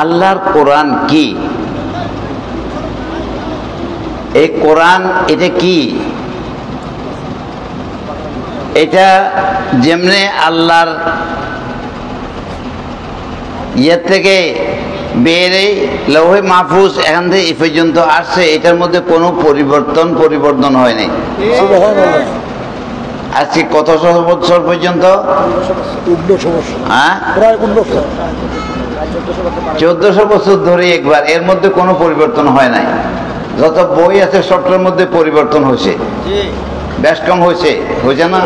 আল্লাহর কোরআন কি? এই কোরআন এটা কি? এটা যেমনি আল্লাহর ইয়ে থেকে বেরে লৌহে মাহফুজ এখান থেকে এ পর্যন্ত আসছে, এটার মধ্যে কোনো পরিবর্তন হয় নাই। আজকে কত বছর পর্যন্ত? 1400 বছর ধরে একবার, এর মধ্যে কোনো পরিবর্তন হয় নাই। যত বই আছে সবটার মধ্যে পরিবর্তন হয়েছে, বেশ কম হয়েছে না?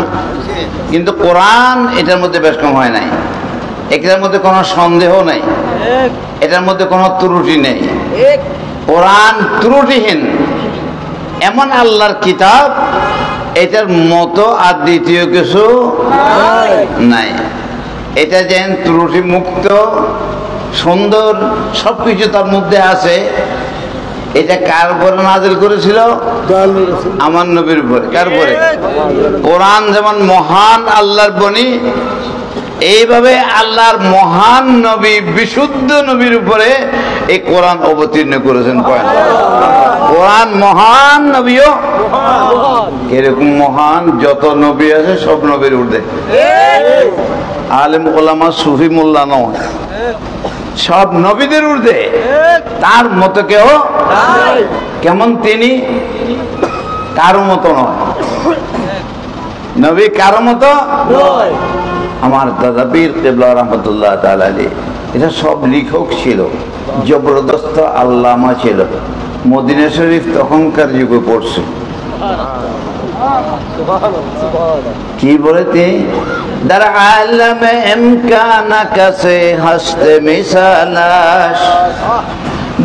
কিন্তু কোরআন এটার মধ্যে বেশ কম হয় নাই। এটার মধ্যে কোনো সন্দেহ নেই, এটার মধ্যে কোনো ত্রুটি নেই। কোরআন ত্রুটিহীন, এমন আল্লাহর কিতাব, এটার মতো আর দ্বিতীয় কিছু নাই। এটা যেন ত্রুটি মুক্ত, সুন্দর, সবকিছু তার মধ্যে আছে। এটা কার উপরে নাযিল করেছিল? আমার নবীর উপরে। কার উপরে? কোরআন যেমন মহান আল্লাহর বাণী, এইভাবে আল্লাহর মহান নবী, বিশুদ্ধ নবীর উপরে এই কোরআন অবতীর্ণ করেছেন। কোরআন মহান, নবীও এরকম মহান। যত নবী আছে সব নবীর ঊর্ধ্বে। আলেম ওলামা সুফি মোল্লা নয়, সব নবীদের ঊর্ধ্বে। তার মতো কেউ কেমন? তিনি কারো মতো নয়, নবী কারো মতো নয়। আমার দাদা পীর কেবলা রহমতুল্লাহ তাআলা আলাইহি, এটা সব লেখক ছিল, জবরদস্ত আল্লামা ছিল। মদিনা শরীফ তখনকার যুগে পড়ছে। কি বলে তিনি? در عالم امکان کسے ہست مثالاش،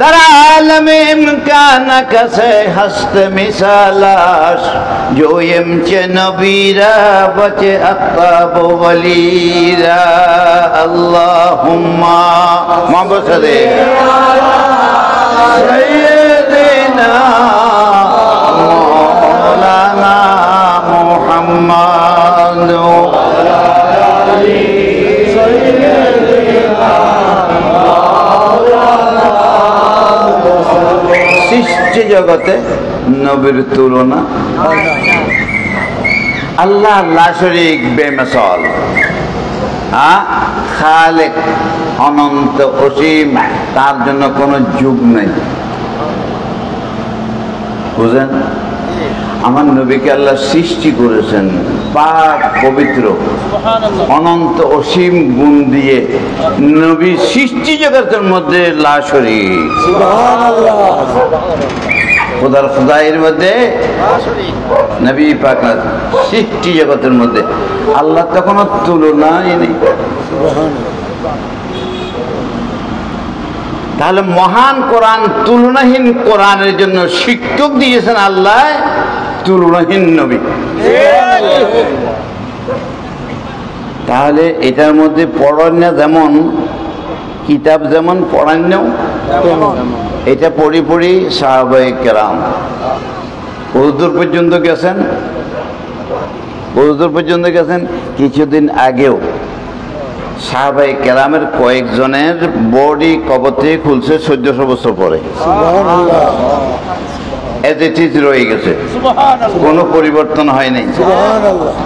در عالم امکان کسے ہست مثالاش، جویم چه نبیرا بچه اقتاب ولیرا، اللہم مبصدے سیدنا مولانا محمد সৃষ্টি জগতে নবীর তুলনা। আল্লাহ লা শরীক, বেমিসাল, খালেক, অনন্ত অসীম, তার জন্য কোনো যুগ নেই। বুঝেন? আমার নবীকে আল্লাহ সৃষ্টি করেছেন পাক পবিত্র, অনন্ত অসীম গুণ দিয়ে। নবী সৃষ্টি জগতের মধ্যে লা শরীক, খোদার খুদাইয়ের মধ্যে নবী পাক সৃষ্টি জগতের মধ্যে। আল্লাহ তো কোনো তুলনাই নেই। তাহলে মহান কোরআন, তুলনাহীন কোরআনের জন্য শিক্ষক দিয়েছেন আল্লাহ, তুলনাহীন নবী। তাহলে এটার মধ্যে পড়ান্য যেমন, কিতাব যেমন, পড়ান্য এটা পড়ি সাহাবায়ে কেরাম বহুদূর পর্যন্ত গেছেন। কিছুদিন আগেও সাহাবায়ে কেরামের কয়েকজনের বডি কবর থেকে খুলছে 1400 বছর পরে। এজ ইট ইজ রয়ে গেছে, কোনো পরিবর্তন হয় নাই।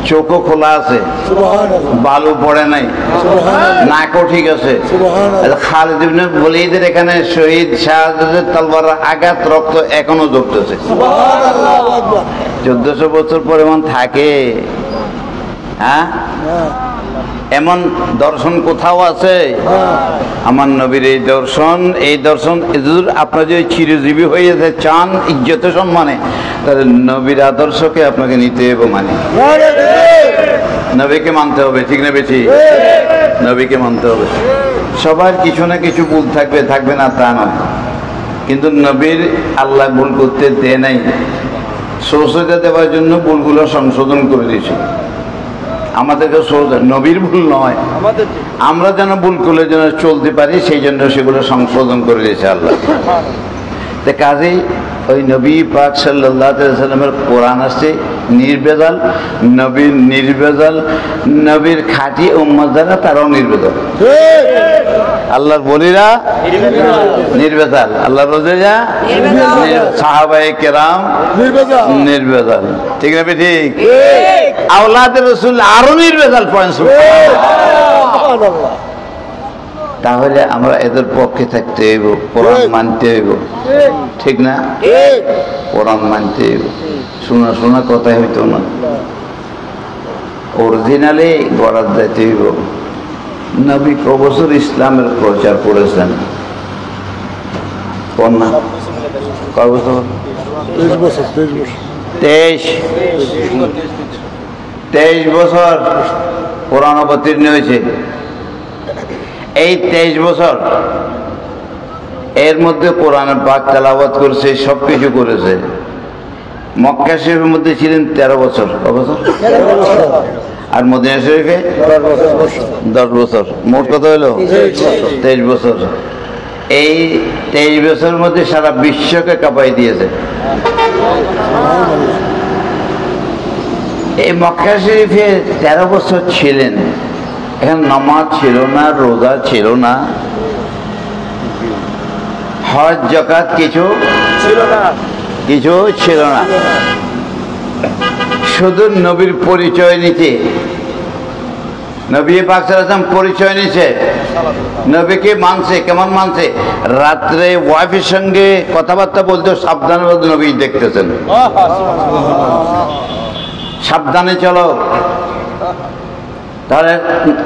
চোখও খোলা আছে, বালু পড়ে নাই, নাকও ঠিক আছে। খালিদ ইবনে ওলীদের এখানে শহীদ শাহজাদের তলবার আঘাত, রক্ত এখনো ঝরতেছে। 1400 বছর পরে এমন থাকে? হ্যাঁ, এমন দর্শন কোথাও আছে? আমার নবীর এই দর্শন আপনার যদি চিরজীবী হয়ে যেতে চান ইজ্জতে সম্মানে, তাহলে নবীর আদর্শকে আপনাকে নিতে হবে, মানে নবীকে মানতে হবে। ঠিক না বেশি? নবীকে মানতে হবে। সবার কিছু না কিছু ভুল থাকবে না তা নয়, কিন্তু নবীর আল্লাহ ভুল করতে দেয় নাই। সহজতা দেওয়ার জন্য ভুলগুলো সংশোধন করে দিয়েছে আমাদেরকে। নবীর ভুল নয়, আমরা যেন ভুল করলে যেন চলতে পারি, সেই জন্য সেগুলো সংশোধন করে দিয়েছে আল্লাহ। তো কাজেই ওই নবী পাক সাল্লাল্লাহু আলাইহি ওয়াসাল্লামের কোরআন আসছে নির্ভেজাল, নবীর নির্ভেজাল, নবীর খাঁটি উম্মত যারা তারাও নির্ভেজাল। আল্লাহর বলিরা নির্ভেজাল, আল্লাহর রোজা সাহাবায়ে কেরাম নির্ভেজাল। ঠিক না? ঠিক। আওলাদের রাসূল আরো নির্ভেজাল পয়েন্ট। তাহলে আমরা এদের পক্ষে থাকতে হইব, কোরআন মানতে হইব। ঠিক না? কোরআন মানতে হইব। শোনা শোনা কথা হইতো না, অরিজিনালি গড়ার যাইতে হইব। নবী ক বছর ইসলামের প্রচার করেছেন? না, কয় বছর? 23 বছর কোরআন অবতীর্ণ হয়েছে। এই 23 বছর এর মধ্যে কোরআন পাক তেলাওয়াত করেছে, সবকিছু করেছে। মক্কা শরীফের মধ্যে ছিলেন 13 বছর। কত বছর? আর মদিনা শরীফে 10 বছর। মোট কত হলো? 23 বছর। এই 23 বছরের মধ্যে সারা বিশ্বকে কাঁপাই দিয়েছে। এই মক্কা শরীফে 13 বছর ছিলেন। এখানে নামাজ ছিল না, রোজা ছিল না, হজ যাকাত কিছু ছিল না। শুধু নবীর পরিচয় নিতে, নবী পাক সাল্লাল্লাহু আলাইহি ওয়াসাল্লাম পরিচয় নিছে, নবীকে মানছে। কেমন মানছে? রাত্রে ওয়াইফের সঙ্গে কথাবার্তা বলতে সাবধানে নবী দেখতেছেন, সাবধানে চলো। তাহলে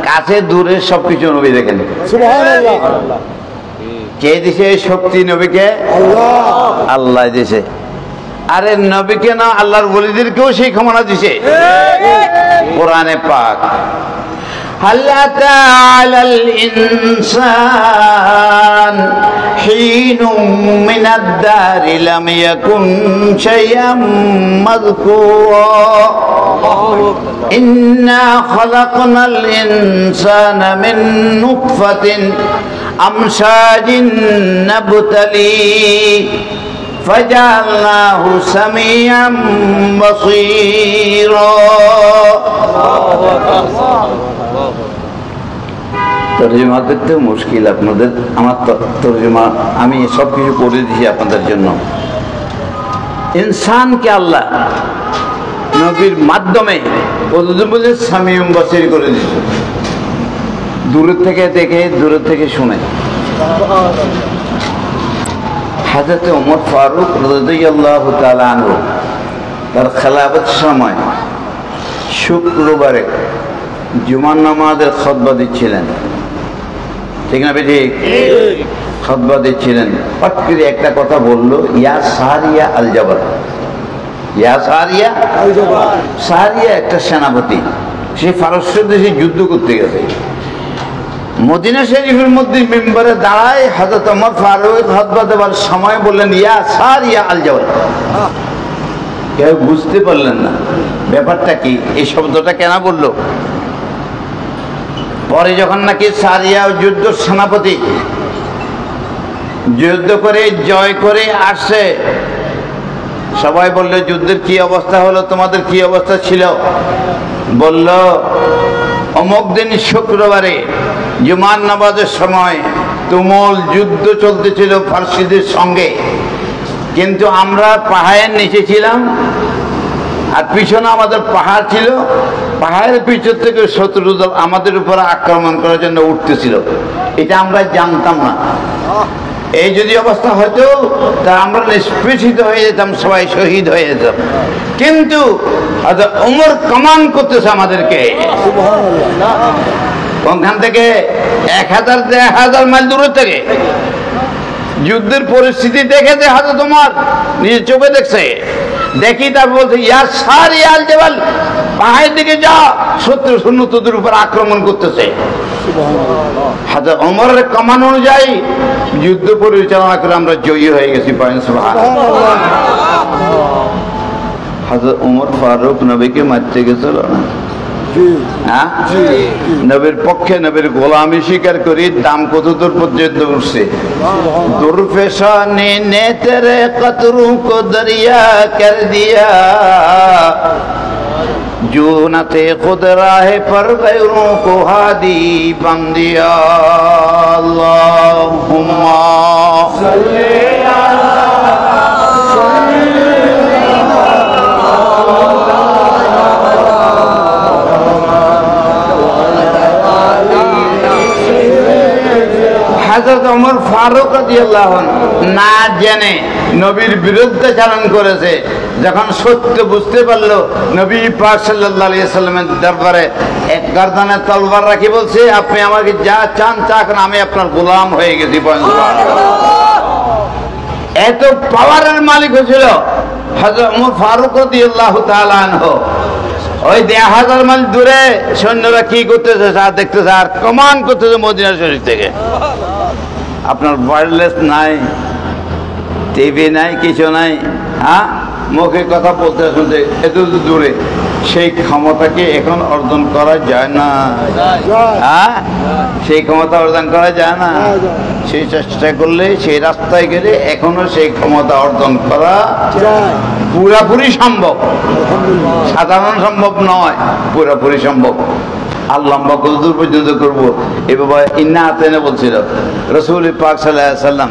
কাছে দূরে সবকিছু নবী দেখেন। কে দিছে এই শক্তি নবীকে? আল্লাহ দিছে। আরে নবীকে না, আল্লাহর ওলিদেরকেও সেই ক্ষমতা দিছে কোরআনে পাক। হাল আতা আলাল ইনসান হিনুম মিনাদ দারি লাম ইয়াকুন শাইআম মাযকুরা ইন্না খালাকনাল ইনসানা মিন নুতফাতিন আমশাজিন নাবতালি ফাজআলনাহু সামিআম বাসীরা। তরজমা করতে মুশকিল আপনাদের, আমার তরজমা আমি সব কিছু করে দিয়েছি আপনাদের জন্য। ইনসানকে আল্লাহ নবীর মাধ্যমে সামিউম বাসীর করে দিয়েছে। দূরের থেকে দেখে, দূরের থেকে শুনে। হযরত ওমর ফারুক রাদিয়াল্লাহু তাআলা আনহু তার খেলাফত সময় শুক্রবারে জুমার নামাজের খুতবা দিচ্ছিলেন। ঠিক না? ঠিক। খুতবা দিচ্ছিলেন, হঠাৎ করে একটা কথা বললো, ইয়া সারিয়া আল জাবাল। ইয়া সারিয়া আল জাবাল। সারিয়া একটা সেনাপতি, সে ফারস্য দেশে যুদ্ধ করতে গেছে। মদিনা শরীফের মধ্যে মেম্বারে দাঁড়ায় হযরত ওমর ফারুক খুতবা দেওয়ার সময় বললেন, ইয়া সারিয়া আল জাবাল। কেউ বুঝতে পারলেন না ব্যাপারটা কি, এই শব্দটা কেন বললো। পরে যখন নাকি সারিয়া যুদ্ধ সেনাপতি যুদ্ধ করে জয় করে আসছে, সবাই বললো, যুদ্ধের কি অবস্থা হলো, তোমাদের কি অবস্থা ছিল? বলল, অমুক দিন শুক্রবারে জুমার নামাজের সময় তুমুল যুদ্ধ চলতেছিল ফার্সিদের সঙ্গে, কিন্তু আমরা পাহাড়ের নিচে ছিলাম আর পিছনে আমাদের পাহাড় ছিল। পাহাড়ের পিছন থেকে শত্রু দল আমাদের উপর আক্রমণ করার জন্য উঠতেছিল, এটা আমরা জানতাম না। এই যদি অবস্থা হতো তা আমরা নিষ্পেষিত হয়ে যেতাম, সবাই শহীদ হয়ে যেতাম। কিন্তু ওমর কমান করতেছে আমাদেরকে ওখান থেকে 1000 মাইল দূরে থেকে। যুদ্ধের পরিস্থিতি দেখেছে হযরত ওমর, নিজের চোখে দেখছে। দেখি তার বলছে, ইয়া সারিয়া আল জাবাল, পাহাড়ের দিকে যা, শত্রু সৈন্য তোদের উপর আক্রমণ করতেছে। হযরত ওমরের কমান অনুযায়ী যুদ্ধ পরিচালনা করে আমরা জয়ী হয়ে গেছি। সুবহানাল্লাহ। হযরত ওমর ফারুক নবীকে মারতে গেছিল না, হ্যাঁ, নবীর পক্ষে নবীর গোলামি স্বীকার করি দাম কত দূর পর্যন্ত উঠছে। দুরফেশনে নে তেরে কতরু কো দরিয়া কর দিয়া, जो न थे खुद राह पर गैरों को हादी बन दिया। अल्लाहुम्मा सल्ली হযরত ওমর ফারুক রাদিয়াল্লাহু আনহু না জেনে নবীর বিরুদ্ধে চালন করেছে। যখন সত্য বুঝতে পারলো, নবী পাক সাল্লাল্লাহু আলাইহি সাল্লামের দরবারে এক গর্দানে তলবার রাখি বলছে, আপনি আমাকে যা চান চান, আমি আপনার গোলাম হয়ে গেছি। এত পাওয়ারের মালিক হয়েছিল হযরত ওমর ফারুক রাদিয়াল্লাহু তাআলা আনহু। ওই 1000 মাইল দূরে সৈন্যরা কি করতেছে আর দেখতেছে, আর কমান্ড করতেছে মদিনা শরীফ থেকে। আপনার ওয়্যারলেস নাই, টিভি নাই, কিছু নাই, হ্যাঁ, মুখে কথা বলতে শুনতে এত দূরে। সেই ক্ষমতাকে এখন অর্জন করা যায় না, হ্যাঁ, সেই ক্ষমতা অর্জন করা যায় না। সেই চেষ্টা করলে, সেই রাস্তায় গেলে এখনো সেই ক্ষমতা অর্জন করা পুরাপুরি সম্ভব। সাধারণ সম্ভব নয়, পুরাপুরি সম্ভব। আর লম্বা কত দূর পর্যন্ত করবো এ বাবা ইন্না আতেনে বলছিল। রাসূল পাক সাল্লাল্লাহু আলাইহি ওয়াসাল্লাম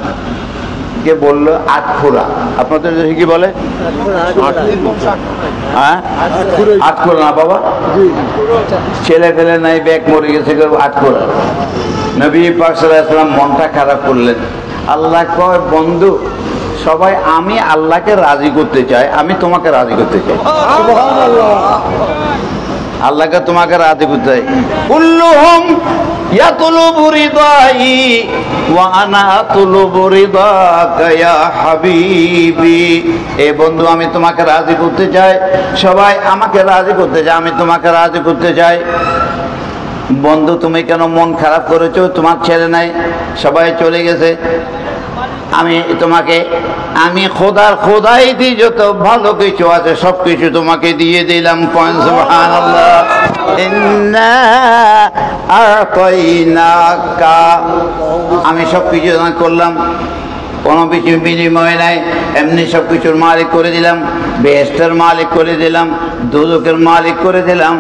কে বললো আটখোরা। আপনাদের দেশে কি বলে? হ্যাঁ, আটখোরা না বাবা, ছেলে ফেলে নাই, ব্যাগ মরে গেছে, আটখোরা। নবী পাক সাল্লাল্লাহু আলাইহি ওয়াসাল্লাম মনটা খারাপ করলেন। আল্লাহ কয়, বন্ধু সবাই আমি আল্লাহকে রাজি করতে চাই, আমি তোমাকে রাজি করতে চাই। আল্লাহকে তোমাকে রাজি করতে চাই। কুল্লুহুম ইয়াতুলুবু রিদাই ওয়া আনা আতুলুবু রিদাকা ইয়া হাবিবি। এ বন্ধু, আমি তোমাকে রাজি করতে চাই, সবাই আমাকে রাজি করতে চায়, আমি তোমাকে রাজি করতে চাই। বন্ধু তুমি কেন মন খারাপ করেছো? তোমার ছেলে নাই, সবাই চলে গেছে, আমি তোমাকে, আমি খোদাই দি যত ভালো কিছু আছে সব কিছু তোমাকে দিয়ে দিলাম। সুবহানাল্লাহ। ইন্না আতাইনাকা, আমি সব কিছু করলাম, কোনো কিছু বিনিময় নাই, এমনি সব কিছুর মালিক করে দিলাম। বেহেশতের মালিক করে দিলাম, দোজখের মালিক করে দিলাম,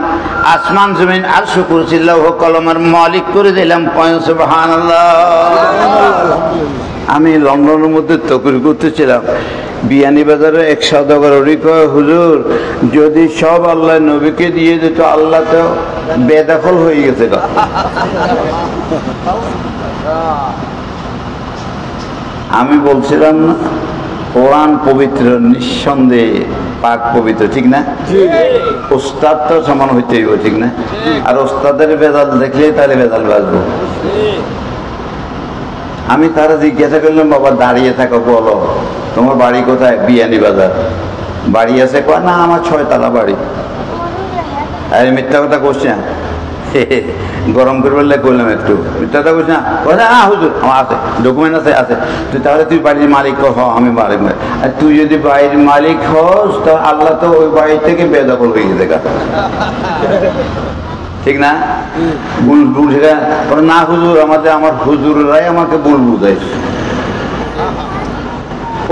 আসমান জমিন আরশ কুরসি লৌহ কলমের মালিক করে দিলাম। সুবহানাল্লাহ। আমি লন্ডনের মধ্যে তকরির করতেছিলাম, বিয়ানীবাজারে এক সওদাগর কয়, হুজুর যদি সব আল্লাহ নবীকে দিয়ে দিত, আল্লাহ তো বেদখল হয়ে গেছে। আমি বলছিলাম না, কোরআন পবিত্র, নিঃসন্দেহে পাক পবিত্র, ঠিক না? ওস্তাদ তো সমান হইতে হইব, ঠিক না? আর ওস্তাদের বেজাল দেখলেই তাহলে বেজাল বাজবো। আমি তারা জিজ্ঞাসা করলাম, বাবা দাঁড়িয়ে থাকো, বলো তোমার বাড়ি কোথায়? বিয়ানীবাজার। বাড়ি আছে? কয় না, আমার 6 তলা বাড়ি। আরে মিথ্যা কথা করছি না, গরম করে বললে করলাম একটু, মিথ্যা কথা করছি না। কথা না হুজুর আমার আছে, ডকুমেন্ট আছে। আছে তুই তাহলে তুই বাড়ির মালিক হ? আমি বাড়ির মালিক। আর তুই যদি বাড়ির মালিক হস, তো আল্লাহ তো ওই বাড়ি থেকে বেদখল হয়ে গেছে, ঠিক না? বুল সেটা না হুজুর, আমার হুজুররাই আমাকে বুল বুঝাইছে।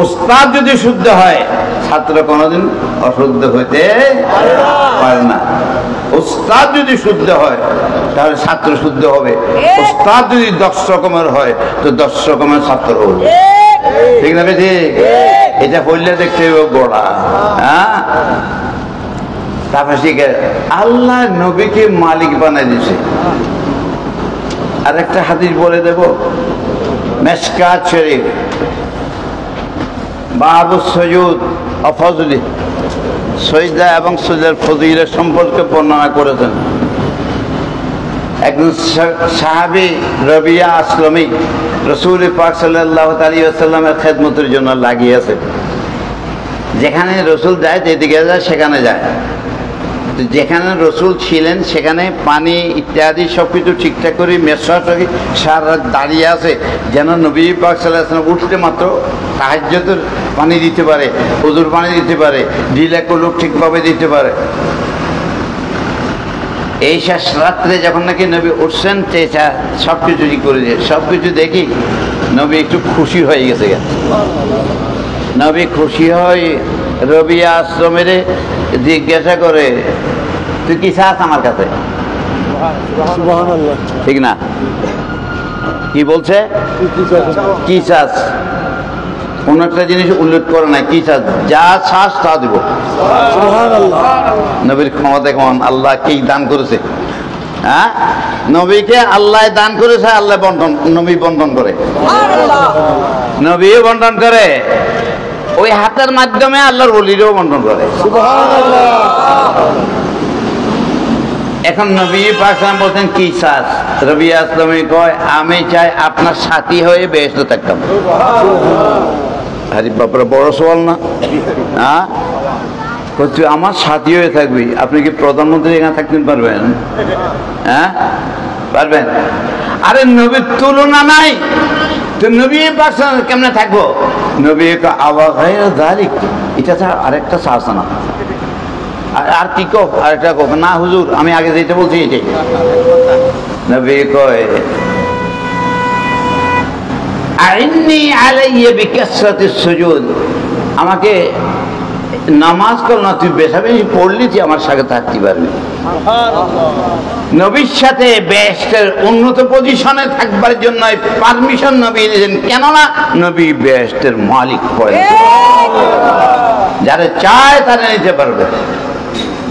ওস্তাদ যদি শুদ্ধ হয়, ছাত্র কোনোদিন অশুদ্ধ হইতে পারে না। ওস্তাদ যদি শুদ্ধ হয়, তাহলে ছাত্র শুদ্ধ হবে। ওস্তাদ যদি 10 রকমের হয়, তো 10 রকমের ছাত্র হবে, ঠিক না? বেশি এটা বললে দেখতে হবে গোড়া। হ্যাঁ, তারপরে শিখে আল্লাহ নবীকে মালিক বানাই দিছে। আর একটা হাদিস বলে দেব, মেশকাত শরীফ, বাবু সুজুদ ওয়া ফজলি, সিজদা এবং সুজুদের ফজিলত সম্পর্কে বর্ণনা করেছেন। একজন সাহাবী রবিয়া আসলামী রাসূল পাক সাল্লাল্লাহু আলাইহি ওয়াসাল্লামের খেদমতের জন্য লাগিয়ে আছে। যেখানে রাসূল যায়, যেদিকে যায় সেখানে যায়। যেখানে রসুল ছিলেন সেখানে পানি ইত্যাদি সবকিছু ঠিকঠাক করে মেশাটি সারা রাত দাঁড়িয়ে আছে, যেন নবী পাক সাল্লাল্লাহু আলাইহি ওয়াসাল্লাম উঠতে মাত্র তাহাজ্জুদের পানি দিতে পারে, ওযুর পানি দিতে পারে, ঢিলা কলুক ঠিকভাবে দিতে পারে। এই শেষ রাত্রে যখন নাকি নবী উঠছেন চেঁচা সব কিছু করে দিয়ে সব কিছু দেখি নবী একটু খুশি হয়ে গেছে। নবী খুশি হয় রবিয়া আশ্রমের জিজ্ঞাসা করে, তুই কি চাস আমার কাছে? ঠিক না? কি বলছে? কি চাস? কোন একটা জিনিস উল্লেখ করে না, কি চাস? যা চাস তা দিব। নবীর ক্ষমতা কেমন! আল্লাহ কি দান করেছে, হ্যাঁ? নবীকে আল্লাহ দান করেছে, আল্লাহ বন্টন, নবী বন্টন করে, নবী বন্টন করে, ওই হাতের মাধ্যমে আল্লাহর ওলিরও বন্টন করে। এখন নবী পাক বলছেন কি চাস? রবি আসলামী কয়, আমি চাই আপনার সাথী হয়ে বেহেশতে থাকতাম। আরে বাপরে, বড় সওয়াল না? হ্যাঁ, তুই আমার সাথী হয়ে থাকবি। আপনি কি প্রধানমন্ত্রী এখানে থাকতে পারবেন? হ্যাঁ, পারবেন? আরে নবীর তুলনা নাই, তো নবী পাক কেমনে থাকবো? নবী আওয়াজ দালিক, এটা ছাড়া আরেকটা চাস না। আর কি কো? আরেকটা কো না হুজুর, আমি আগে যেটা বলছি এটাই। নবী কয়, আইন্নি আলাইয়া বিকাসরাতিস সুজুদ, আমাকে নামাজ কর না, তুই বেশা বেশি পড়লি তুই আমার সাথে থাকতে পারবি। নবীর সাথে বেহেশতের উন্নত পজিশনে থাকবার জন্য পারমিশন নবী দিয়েছেন, কেননা নবী বেহেশতের মালিক হয়। যারা চায় তারা নিতে পারবে,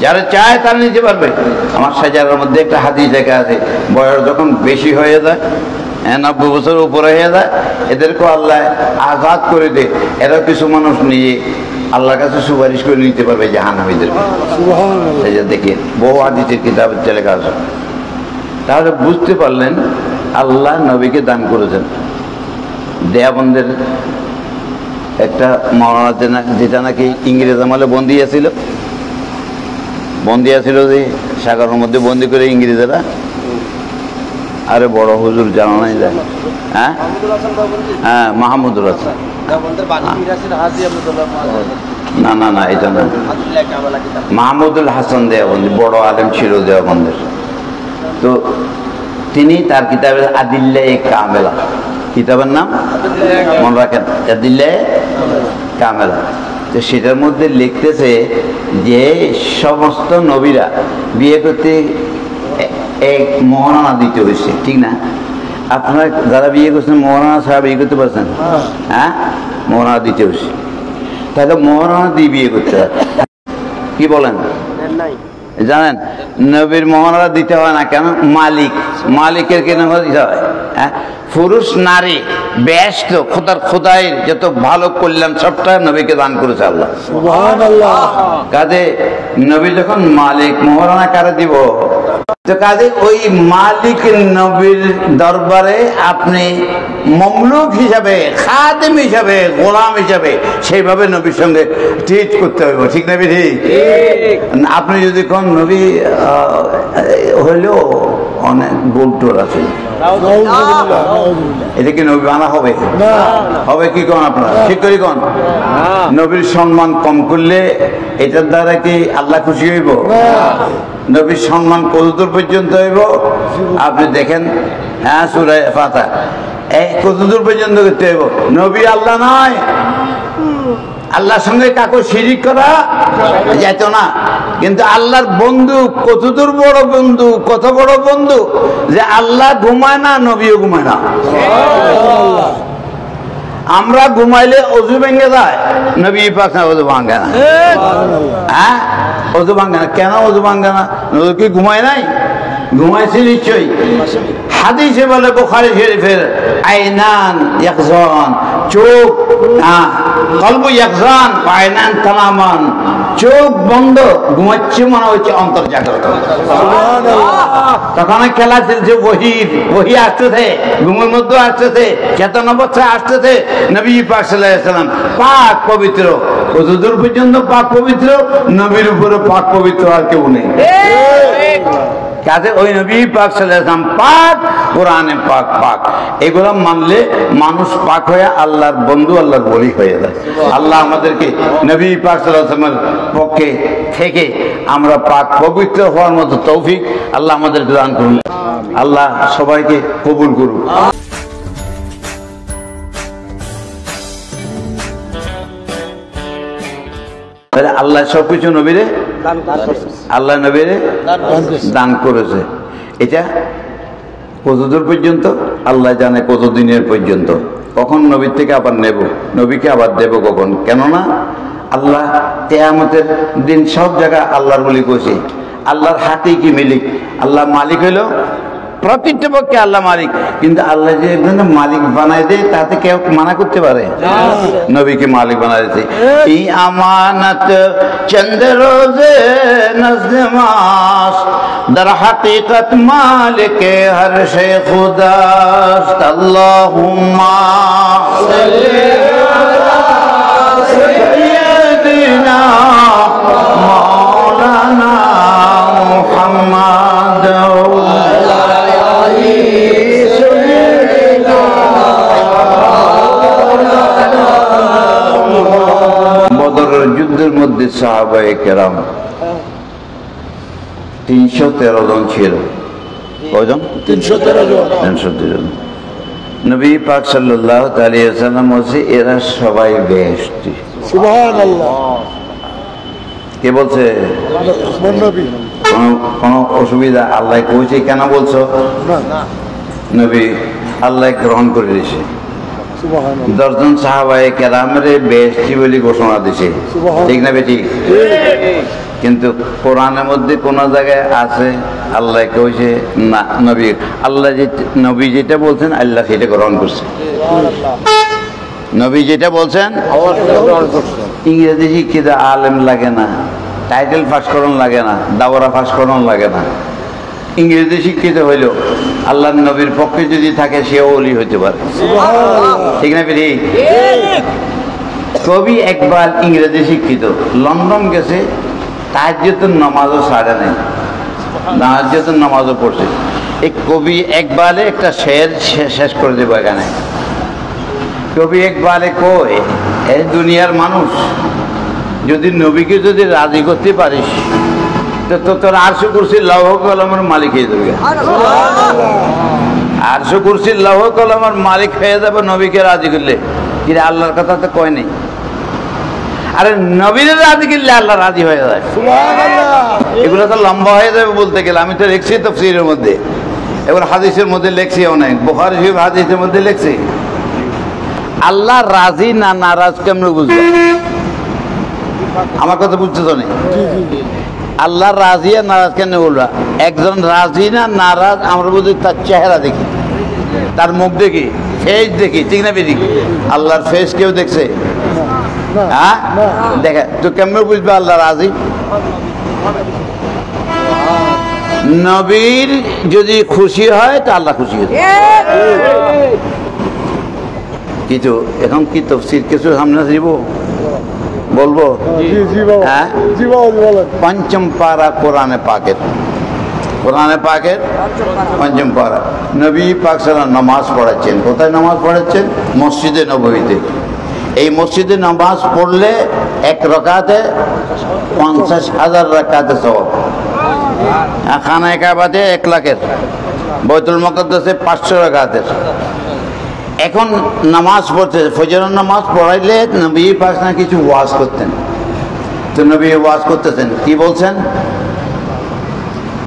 যারা চায় তারা নিতে পারবে। আমার সাজারের মধ্যে একটা হাদিস লেখা আছে, বয়স যখন বেশি হয়ে যায়, 90 বছর উপরে হয়ে যায়, এদেরকে আল্লাহ আজাদ করে দেয়। এরা কিছু মানুষ নিয়ে আল্লাহর কাছে সুপারিশ করে নিতে পারবে জাহান্নামীদের। দেখে বহু হাদিসের কিতাবে লেখা আছে। তাহলে বুঝতে পারলেন আল্লাহ নবীকে দান করেছেন। দেয়াবন্দের একটা মৌলানা, যেটা নাকি ইংরেজ আমলে বন্দী আছিল যে সাগরের মধ্যে বন্দি করে ইংরেজেরা। আরে বড় হুজুর জানা নাই যায়? হ্যাঁ হ্যাঁ, মাহমুদুল হাসান। না না না, এটা না, মাহমুদুল হাসান দেওবন্দি বড় আলেম ছিল দেওবন্দের। তো তিনি তার কিতাবের আদিল্লায়ে কামেলা, কিতাবের নাম মনে রাখেন, আদিল্লায়ে কামেলা। তো সেটার মধ্যে লিখতেছে যে সমস্ত নবীরা বিয়ে করতে এক মহারণা দিতে হয়েছে, ঠিক না? আপনারা যারা বিয়ে করছেন মহারণা ছাড়া বিয়ে করতে পারছেন? হ্যাঁ, মহারণা দিতে হয়েছে। তাহলে মহারণা দিয়ে বিয়ে করতে হয়, কি বলেন? জানেন নবীর মহারণা দিতে হয় না কেন? মালিকের কেন দিতে হয়? হ্যাঁ, পুরুষ নারী বেহেশত খোদাইয়ের যত ভালো কল্যাণ সবটা নবীকে দান করেছে আল্লাহ। সুবহানাল্লাহ। কাজে নবী যখন মালিক, মহারণা কারে দিব? তো কাজে ওই মালিক নবীর দরবারে আপনি মামলুক হিসাবে, খাদেম হিসাবে, গোলাম হিসাবে সেইভাবে নবীর সঙ্গে ট্রিট করতে হবে, ঠিক না? ঠিক। আপনি যদি কোন নবী হইলেও অনেক গোলটোর আছে, এটা কি নবী বানা হবে? হবে কি কোন আপনারা ঠিক করি কোন? নবীর সম্মান কম করলে এটার দ্বারা কি আল্লাহ খুশি হইব? নবীর সম্মান কতদূর পর্যন্ত হইব আপনি দেখেন। হ্যাঁ, সূরা ফাতিহা এই কতদূর পর্যন্ত করতে হইব? নবী আল্লাহ নয়, আল্লাহর সঙ্গে কাকু শিরিক করা যেত না। কিন্তু আল্লাহর বন্ধু কতদূর বড় বন্ধু, কত বড় বন্ধু যে আল্লাহ ঘুমায় না, নবীও ঘুমায় না। আমরা ঘুমাইলে অজু ভেঙে যায়, নবী পাক অজু ভাঙে না। হ্যাঁ, অজু ভাঙে না কেন? অজু ভাঙে না, নবী কি ঘুমায় নাই? ঘুমাইছে নিশ্চয়ই। হাদিসে বলে বুখারী শরীফের, আইনান ইয়াকজান, চোখ, কলবু ইয়াকজান, আইনান তামামান, চোখ বন্ধ ঘুমাচ্ছে, মনে হচ্ছে অন্তর জাগ্রত। তখন খেলা চলছে, ওহী আসতেছে, ঘুমের মধ্যে আসতেছে, চেতনা অবস্থায় আসতেছে। নবী পাক সাল্লাল্লাহু আলাইহি ওয়াসাল্লাম পাক পবিত্র, কতদূর পর্যন্ত পাক পবিত্র? নবীর উপরে পাক পবিত্র আর কেউ নেই। কাজে ওই নবী পাক সাল্লাল্লাহু আলাইহি ওয়াসাল্লাম পাক, কোরআনে পাক পাক, এগুলো মানলে মানুষ পাক হয়ে আল্লাহর বন্ধু, আল্লাহর ওলি হয়ে যায়। আল্লাহ আমাদেরকে নবী পাক সাল্লাল্লাহু আলাইহি ওয়াসাল্লামের পক্ষে থেকে আমরা পাক পবিত্র হওয়ার মতো তৌফিক আল্লাহ আমাদেরকে দান করুন। আল্লাহ সবাইকে কবুল করুন। আল্লাহ সবকিছু নবীরে, আল্লাহ নবীরে দান করেছে। এটা কতদূর পর্যন্ত আল্লাহ জানে, কতদিনের পর্যন্ত, কখন নবীর থেকে আবার নেব, নবীকে আবার দেব কখন। কেননা আল্লাহ কিয়ামতের দিন সব জায়গায় আল্লাহর বলি কইছে। আল্লাহর হাতেই কি মালিক, আল্লাহ মালিক হইল প্রতিটা পক্ষে আল্লাহ মালিক, কিন্তু আল্লাহ যে একজনের মালিক বানাই দেয় তাতে কেউ মানা করতে পারে? নবীকে মালিক বানাই দিয়েছে। এই আমানত চন্দ রোজে নজদে মাস در حقیقت مالک ہر شے خداست اللہم صلی علی سیدنا مولانا محمد বদরের যুদ্ধের মধ্যে সাহাবায়ে কেরাম 313 জন ছিল। কয়জন? 313 জন। নবী পাক সাল্লাল্লাহু আলাইহি ওয়াসাল্লাম বলছে এরা সবাই বেহেশতি। সুবহানাল্লাহ। কে বলছে? কোন অসুবিধা আল্লাহ কইছে কেন বলছো? নবী আল্লাহ গ্রহণ করে দিয়েছে। 10 জন সাহাবায়ে কেরামের বেহেশতি বলে ঘোষণা দিয়েছে, ঠিক না বেটি? কিন্তু কোরআনের মধ্যে কোন জায়গায় আছে আল্লাহ কইছে না, নবী আল্লাহ নবী যেটা বলছেন আল্লাহ সেটা গ্রহণ করছে। নবী যেটা বলছেন, ইংরেজি শিক্ষিত আলেম লাগে না, টাইটেল পাস করণ লাগে না, দাওরা পাস করণ লাগে না, ইংরেজি শিক্ষিত হইল আল্লাহ নবীর পক্ষে যদি থাকে সেও ওলি হইতে পারে, ঠিক না বেটি? কবি ইকবাল ইংরেজি শিক্ষিত, লন্ডন গেছে, তাহাজ্জুদের নামাজও ছাড়ে নাই, তাহাজ্জুদের নামাজও পড়ছে। এই কবি ইকবালে একটা শের শেষ করে দেবো এখানে। কবি ইকবালে কই, এই দুনিয়ার মানুষ যদি নবীকে যদি রাজি করতে পারিস তো তোর আরশ কুরসির লৌহ কলমের মালিক হয়ে যাবে। আরশ কুরসির লৌহ কলমের মালিক হয়ে যাবে নবীকে রাজি করলে। কিন্তু আল্লাহর কথা তো কয় নেই। আরে নবীর রাজি করলে আল্লাহ রাজি হয়ে যায়। এগুলো তো লম্বা হয়ে যাবে বলতে গেলে, আমি তো লিখছি তাফসীরের মধ্যে, এবার হাদিসের মধ্যে লিখছি অনেক, বুখারী শরীফ হাদিসের মধ্যে লিখছি। আল্লাহ রাজি না নারাজ কেমনে বুঝবে? আমার কথা বুঝতে তো নেই। আল্লাহ রাজি আর নারাজ কেন বলবা? একজন রাজি না নারাজ আমরা বুঝি তার চেহারা দেখি, তার মুখ দেখি, ফেস দেখি, ঠিক না বেশি? আল্লাহর ফেস কেউ দেখছে? হ্যাঁ, দেখে তো কেমন বুঝবে আল্লাহ রাজি? নবীর যদি খুশি হয় তো আল্লাহ খুশি হয়। কিছু এখন কি তফসির কিছু সামনে দিব বলবো? হ্যাঁ, পঞ্চম পারা কোরআনে পাকের, কোরআনে পাকের পঞ্চম পারা। নবী পাক সাল্লাল্লাহু নামাজ পড়াচ্ছেন। কোথায় নামাজ পড়াচ্ছেন? মসজিদে নববীতে। এই মসজিদে নামাজ পড়লে এক রাকাতে 50,000 রাকাতে সওয়াব। খানায়ে কাবাতে 1 লাখের, বাইতুল মুকাদ্দাসে 500 রাকাতের। এখন নামাজ পড়তে, ফজরের নামাজ পড়াইলে নবী পাক না কিছু ওয়াজ করতেন। তো নবী ওয়াজ করতেছেন, কি বলছেন?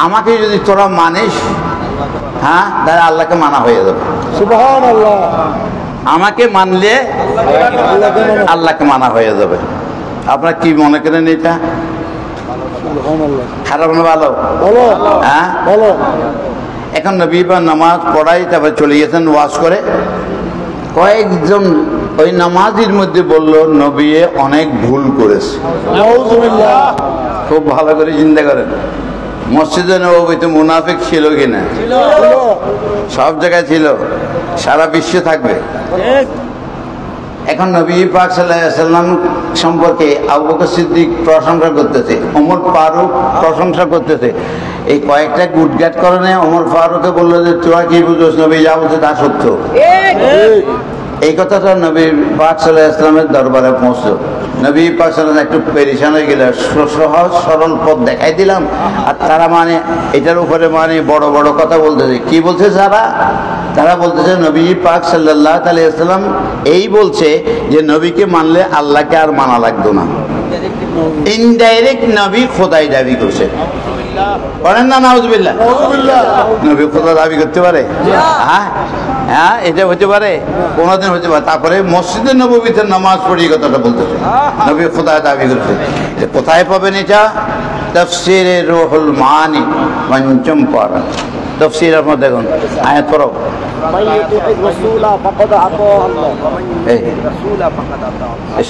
আমাকে যদি তোরা মানিস, হ্যাঁ, তাহলে আল্লাহকে মানা হয়ে যাবে। সুবহানাল্লাহ। আমাকে মানলে আল্লাহকে মানা হয়ে যাবে। আপনারা কি মনে করেন এটা? খারাপ না ভালো? হ্যাঁ, এখন নবী পাক নামাজ পড়াই তারপর চলে গেছেন ওয়াজ করে। কয়েকজন ওই নামাজের মধ্যে বলল নবী অনেক ভুল করেছে। খুব ভালো করে চিন্তা করেন, মসজিদে নববীতে মুনাফিক ছিল কিনা? সব জায়গায় ছিল, সারা বিশ্বে থাকবে। এখন নবী পাক সাল্লাল্লাহু আলাইহি ওয়াসাল্লাম সম্পর্কে আবু বকর সিদ্দিক প্রশংসা করতেছে, ওমর ফারুক প্রশংসা করতেছে। এই কয়েকটা গুটগাট কারণে ওমর ফারুককে বললো যে তোরা কি বুঝোস, নবী যা বলছে তা সত্য। এই কথাটা নবী পাক সাল্লাল্লাহু আলাইহি ওয়াসাল্লামের দরবারে পৌঁছলো। নবী পাক সাল্লাল্লাহু আলাইহি ওয়াসাল্লাম একটু পেরেশান হয়ে গেল, সহজ সরল পথ দেখাই দিলাম, আর তারা মানে এটার উপরে মানে বড় বড় কথা বলতেছে। কি বলছে তারা বলতেছে নবী পাক সাল্লাল্লাহু আলাইহি ওয়াসাল্লাম এই বলছে যে নবীকে মানলে আল্লাহকে আর মানা লাগতো না। ইনডাইরেক্ট নবী খোদাই দাবি করছে। বলেন না নাউজুবিল্লাহ। নবী খোদা দাবি করতে পারে? হ্যাঁ, এটা হতে পারে, কোনোদিন হতে পারে। তারপরে মসজিদে নববীতে নামাজ পড়ি কথাটা বলতেছে, নবী খোদা দাবি করছে। কোথায় পাবেন এটা? তাফসীরে রুহুল মানি পঞ্চম পারা, তাফসীর আপনার দেখুন, আয়াত পড়ো।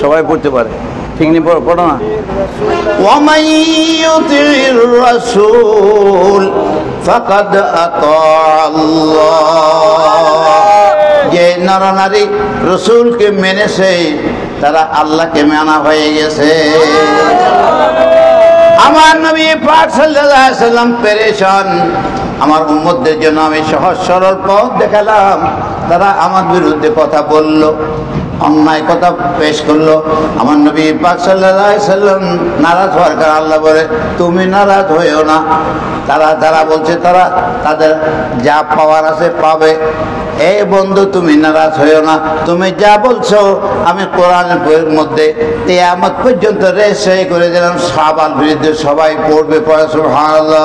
সবাই পড়তে পারে, ঠিক নেই? পড়ো না। ওয়ামান ইউতির রাসূল ফাকাদ আতা আল্লাহ। যে নরনারী রাসূলকে মেনেছে তারা আল্লাহকে মানা হয়ে গেছে। আমার নবী পাক সাল্লাল্লাহু আলাইহি ওয়াসাল্লাম পেরেশান। আমার উম্মতদের জন্য আমি সহজ সরল পথ দেখালাম, তারা আমার বিরুদ্ধে কথা বলল, অন্যায় কথা পেশ করলো। আমার নবী পাক সাল্লাল্লাহু আলাইহি ওয়াসাল্লাম নারাজ হওয়ার কারণে আল্লাহ বলে তুমি নারাজ হইও না। তারা বলছে তারা তাদের যা পাওয়ার আছে পাবে। এই বন্ধু তুমি নারাজ হইও না, তুমি যা বলছো আমি কোরআনের বইয়ের মধ্যে কিয়ামত পর্যন্ত রেশাই করে দিলাম, সাহাবার বিরুদ্ধে সবাই পড়বে। পড়ে সুবহানাল্লাহ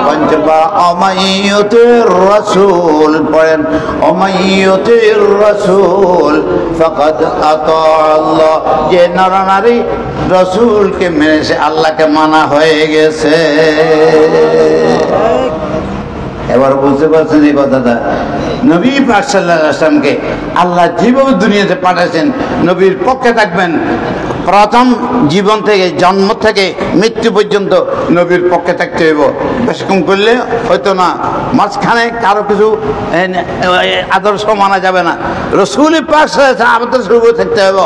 পঞ্চবার। অমাইয়ুতির রাসূল পড়েন, অমাইয়ুতির রাসূল ফাকাদ আতা আল্লাহ। যে নরনারী রাসূলকে মেনেছে আল্লাহকে মানা হয়ে গেছে। এবার বুঝতে পারছেন এই কথাটা? নবী পাক সাল্লাল্লাহু আলাইহি ওয়াসাল্লামকে আল্লাহ যেভাবে দুনিয়াতে পাঠাচ্ছেন নবীর পক্ষে থাকবেন। প্রথম জীবন থেকে, জন্ম থেকে মৃত্যু পর্যন্ত নবীর পক্ষে থাকতে হইব। বেশকম করলে হয়তো না, মাঝখানে কারো কিছু আদর্শ মানা যাবে না। রাসূল পাক সাল্লাল্লাহু আলাইহি ওয়াসাল্লাম আদর্শ থাকতে হইব।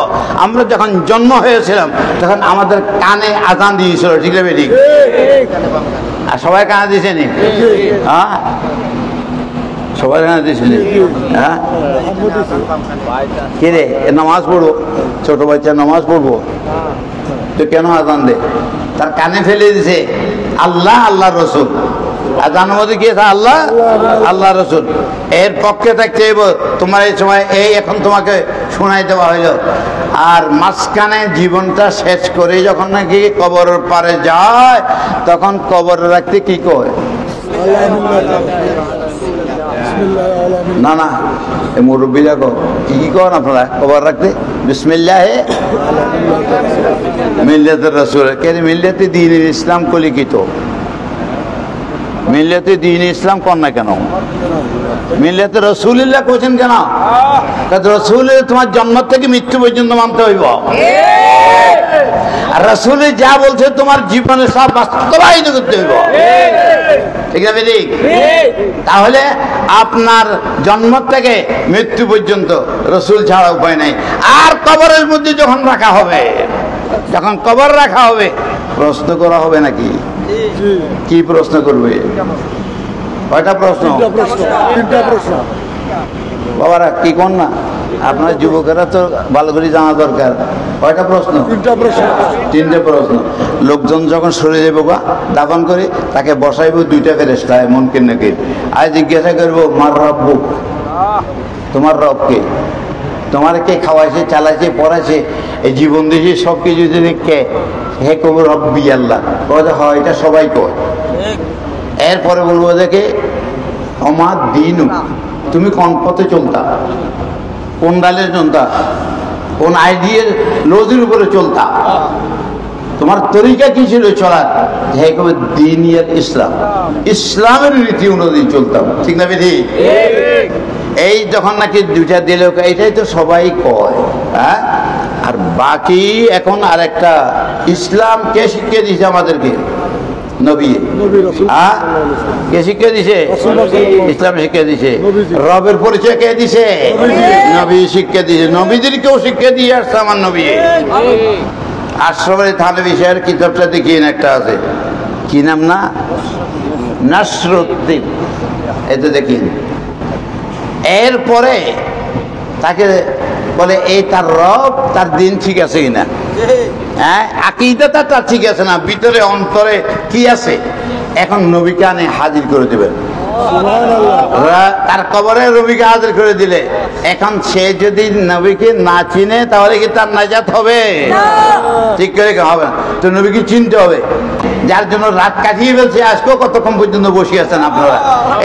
আমরা যখন জন্ম হয়েছিলাম তখন আমাদের কানে আযান দিয়েছিল, ঠিক না? ঠিক। আর সবাই কানে দিয়েছে নি? হ্যাঁ, সবাই কানে দিয়েছিল। হ্যাঁ, কে রে নামাজ পড়বো, ছোট বাচ্চা নামাজ পড়বো তো কেন আযান দে? তার কানে ফেলে দিছে আল্লাহ আল্লাহ রসুল। আযানের মধ্যে কি আছে? আল্লাহ আল্লাহ রসুল। এর পক্ষে থাকতে হইব। তোমার এই সময় এখন তোমাকে শোনাই দেওয়া হইলো। আর মাঝখানে জীবনটা শেষ করে যখন নাকি কবরের পারে যায় তখন কবরে রাখতে কি কয়? না না, এই মুরব্বীরা কি কন আপনারা কবর রাখতে? বিসমিল্লাহে মিল্লাতুর রাসূল। কেন মিল্লাতে দ্বীনুল ইসলাম কলিখিত? মিল্লাতে দ্বীন ইসলাম কন না কেন? মিল্লাতে রাসূলুল্লাহ কোছেন কেন? রাসূল তোমার জন্ম থেকে মৃত্যু পর্যন্ত মানতে হইব। আর রাসূল যা বলছে তোমার জীবনে সব বাস্তবায়িত করতে হইব, ঠিক না? ঠিক। তাহলে আপনার জন্ম থেকে মৃত্যু পর্যন্ত রাসূল ছাড়া উপায় নাই। আর কবরের মধ্যে যখন রাখা হবে, যখন কবর রাখা হবে প্রশ্ন করা হবে নাকি? কি প্রশ্ন করবে? কয়টা প্রশ্ন? তিনটা প্রশ্ন। বাবারা কি কোন না, আপনার যুবকেরা তো ভালো করে জানা দরকার। কয়টা প্রশ্ন? তিনটে প্রশ্ন। লোকজন যখন সরে যাবো বা দাফন করে তাকে বসাইব দুইটা ফেরেশতা মুনকির নাকির। আজ জিজ্ঞাসা করবো মার রব্বু, তোমার রব কে? তোমার কে খাওয়াইছে, চালাইছে, পড়াইছে, এই জীবন দিয়েছে, সব কিছু যদি কে? হে কবর রব্বি আল্লাহ। হয় এটা সবাই কয়। এরপরে বলবো দেখে আমার দিনু, তুমি কোন পথে চলতা, কোন ডালের চলতা, কোন আইডিয়ার লজির উপরে চলতা, তোমার তরিকা কি ছিল চলার? হে কবে দিন ইসলাম, ইসলামের রীতি অনুযায়ী চলতাম, ঠিক না? বিধি এই যখন নাকি দুইটা দিল, এটাই তো সবাই কয়। হ্যাঁ, আর বাকি এখন আর একটা ইসলাম কে শিখিয়ে দিয়েছে আমাদেরকে? নবী কে শিক্ষা দিছে? ইসলাম শিক্ষা দিছে। রবের পরিচয় কে দিছে? নবী শিক্ষা দিছে। নবীদেরকেও শিক্ষা দিয়ে আসছে আমার নবী। আশরাফ আলী থানভী সাহেবের কিতাবটা দেখিয়েন, একটা আছে, কি নাম না, নাসরুদ্দিন, এটা দেখিন। এরপরে তাকে বলে এই তার রব, তার দিন ঠিক আছে কিনা, হ্যাঁ, আকীদাটা তার ঠিক আছে না, ভিতরে অন্তরে কি আছে, এখন নবীকে আনে হাজির করে দেবেন। তার কবরে নবীকে হাজির করে দিলে এখন সে যদি নবীকে না চিনে তাহলে কি তার নাজাত হবে? ঠিক করে হবে না। তো নবীকে চিনতে হবে, যার জন্য রাত কাটিয়ে ফেলছে, আজকেও কতক্ষণ পর্যন্ত বসে আছেন আপনারা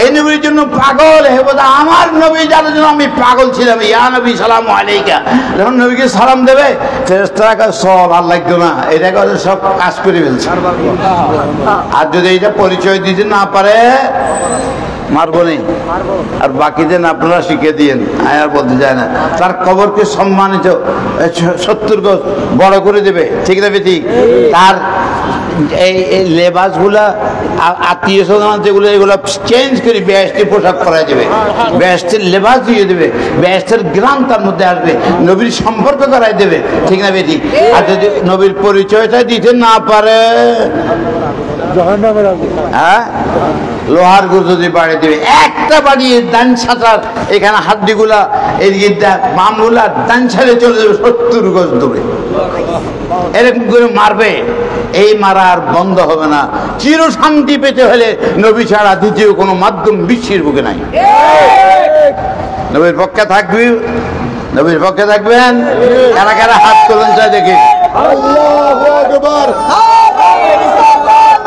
এই নবীর জন্য পাগল। হে বোধা আমার নবী, যার জন্য আমি পাগল ছিলাম, ইয়া নবী সালাম আলাইকা, যখন নবীকে সালাম দেবে ফেরেশতারা সব আর লাগতো না, এটা করে সব কাজ করে ফেলছে। আর যদি এটা পরিচয় দিতে না পারে মারবো নেই, আর বাকিদের আপনারা শিখে দিয়েন, আর বলতে যায় না। তার কবরকে সম্মানিত 70 গজ বড় করে দেবে, ঠিক না ঠিক? তার এই লেবাসগুলা আত্মীয় স্বজন যেগুলো, এগুলো চেঞ্জ করে বেহেশতের পোশাক পরাই দেবে, বেহেশতের লেবাস দিয়ে দেবে, বেহেশতের গ্রাম তার মধ্যে আসবে, নবীর সম্পর্ক করাই দেবে, ঠিক না ঠিক? আর যদি নবীর পরিচয়টা দিতে না পারে, হ্যাঁ, লোহার গজ যদি বাড়িয়ে দেবে, একটা বাড়িয়ে ডান ছাতার এখানে হাড্ডিগুলা এদিকে বামগুলা ডান ছাড়ে চলে যাবে 70 গজ দূরে, এরকম করে মারবে। এই মারা আর বন্ধ হবে না। চির শান্তি পেতে হলে নবী ছাড়া দ্বিতীয় কোনো মাধ্যম বিশ্বের বুকে নাই। নবীর পক্ষে থাকবি, নবীর পক্ষে থাকবেন। কারা কারা হাত তোলেন চাই দেখি। আল্লাহু আকবার,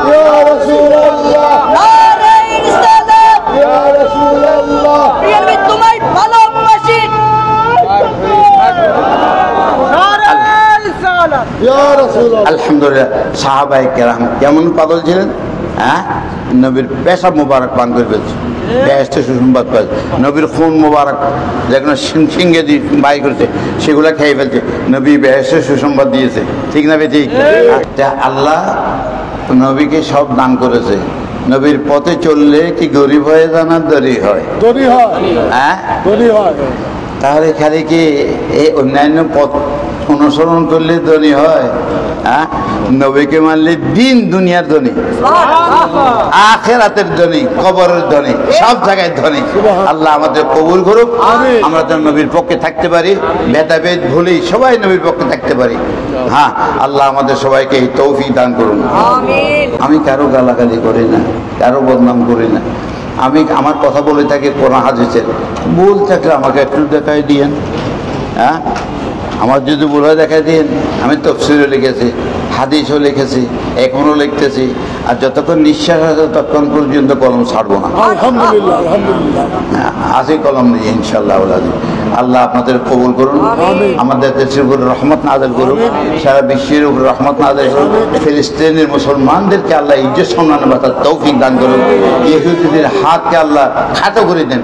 ইয়া রাসূলুল্লাহ, নারে রিসালাত, ইয়া রাসূলুল্লাহ, আমি তোমায় ভালোবাসি, আলহামদুলিল্লাহ। সাহাবায়ে কেরাম কেমন পাগল ছিলেন, হ্যাঁ, নবীর পেশাব মুবারক পান করে ফেলছে, বেহেশতে সুসংবাদ পাচ্ছে, নবীর খুন মুবারক যেগুলো সিংহে দিয়ে বাই করছে সেগুলো খেয়ে ফেলছে, নবী বেহেশতে সুসংবাদ দিয়েছে, ঠিক না বেটি? আল্লাহ নবীকে সব দান করেছে। নবীর পথে চললে কি গরিব হয়ে যান আর দরি হয়? হ্যাঁ, তাহলে খালি কি এই অন্যান্য পথ অনুসরণ করলে ধনী হয়? হ্যাঁ, নবীকে মানলে দিন দুনিয়ার ধনী, আখিরাতের ধনী, কবরের ধনী, সব জায়গায় ধনী। আল্লাহ আমাদের কবুল করুক, আমরা যেন নবীর পক্ষে থাকতে পারি, ভেদাভেদ ভুলেই সবাই নবীর পক্ষে থাকতে পারি। হ্যাঁ, আল্লাহ আমাদের সবাইকে এই তৌফিক দান করুন। আমি কারো গালাগালি করি না, কারো বদনাম করি না। আমি আমার কথা বলে থাকি কোরআন হাদিসের, ভুল থাকলে আমাকে একটু দেখাই দিয়েন। হ্যাঁ, আমার যদি ভুল হয় দেখাই দিন। আমি তাফসীরও লিখেছি, হাদিসও লিখেছি, এখনো লিখতেছি, আর যতক্ষণ নিঃশ্বাস আছে ততক্ষণ পর্যন্ত কলম ছাড়বো না। আলহামদুলিল্লাহ, আলহামদুলিল্লাহ, আছে কলম নেই ইনশাআল্লাহ। আল্লাহ আপনাদের কবুল করুন, আমাদের দেশের উপর রহমত নাযিল করুন, সারা বিশ্বের উপর রহমত নাযিল করুন। ফিলিস্তিনের মুসলমানদেরকে আল্লাহ ইজ্জত সম্মান বাঁচার তৌফিক দান করুন। ইহুদিদের হাতকে আল্লাহ খাটো করে দেন।